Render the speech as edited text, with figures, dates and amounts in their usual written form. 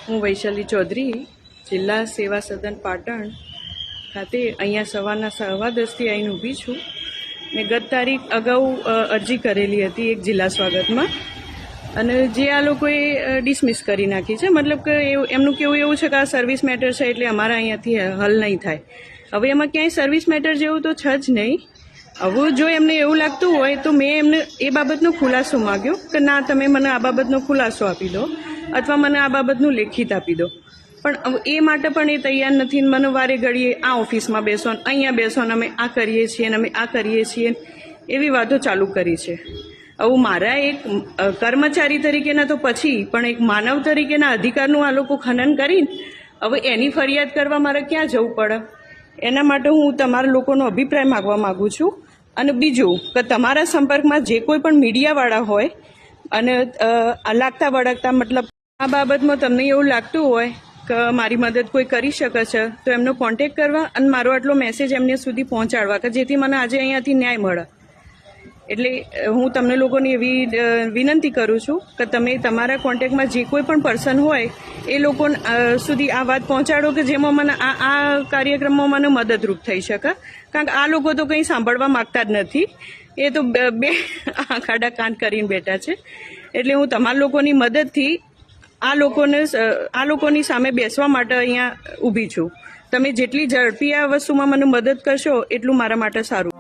હું વૈશાલી ચૌધરી જિલ્લા સેવા સદન પાટણ ખાતે અહીંયા સવારના 10:15થી આવીને ઊભી છું. મેં ગત તારીખ અગાઉ અરજી કરેલી હતી એક જિલ્લા સ્વાગતમાં, અને જે આ લોકોએ ડિસમિસ કરી નાખી છે. મતલબ કે એમનું કેવું એવું છે કે આ સર્વિસ મેટર છે એટલે અમારા અહીંયાથી હલ નહીં થાય. હવે એમાં ક્યાંય સર્વિસ મેટર જેવું તો છે જ નહીં. હવે જો એમને એવું લાગતું હોય તો મેં એમને એ બાબતનો ખુલાસો માગ્યો કે ના, તમે મને આ બાબતનો ખુલાસો આપી દો અથવા મને આ બાબતનું લેખિત આપી દો. પણ એ માટે પણ એ તૈયાર નથી. મને વારે ઘડીએ આ ઓફિસમાં બેસો ને અહીંયા બેસો ને અમે આ કરીએ છીએ ને અમે આ કરીએ છીએ એવી વાતો ચાલુ કરી છે. હવે મારા એક કર્મચારી તરીકેના તો પછી પણ એક માનવ તરીકેના અધિકારનું આ લોકો ખનન કરીને હવે એની ફરિયાદ કરવા મારે ક્યાં જવું પડે? એના માટે હું તમારા લોકોનો અભિપ્રાય માગવા માગું છું. અને બીજું કે તમારા સંપર્કમાં જે કોઈ પણ મીડિયાવાળા હોય અને લાગતા વળગતા, મતલબ આ બાબતમાં તમને એવું લાગતું હોય કે મારી મદદ કોઈ કરી શકે છે તો એમનો કોન્ટેક્ટ કરવા અને મારો આટલો મેસેજ એમને સુધી પહોંચાડવા કે જેથી મને આજે અહીંયાથી ન્યાય મળે. એટલે હું તમને લોકોની એવી વિનંતી કરું છું કે તમે તમારા કોન્ટેક્ટમાં જે કોઈ પણ પર્સન હોય એ લોકો સુધી આ વાત પહોંચાડો કે જેમાં મને આ કાર્યક્રમમાં મને મદદરૂપ થઈ શકે. કારણ કે આ લોકો તો કંઈ સાંભળવા માગતા જ નથી. એ તો બે ખાડા કાન કરીને બેઠા છે. એટલે હું તમારા લોકોની મદદથી આ લોકોની સામે બેસવા માટે અહીંયા ઊભી છું. તમે જેટલી ઝડપી આ વસ્તુમાં મને મદદ કરશો એટલું મારા માટે સારું.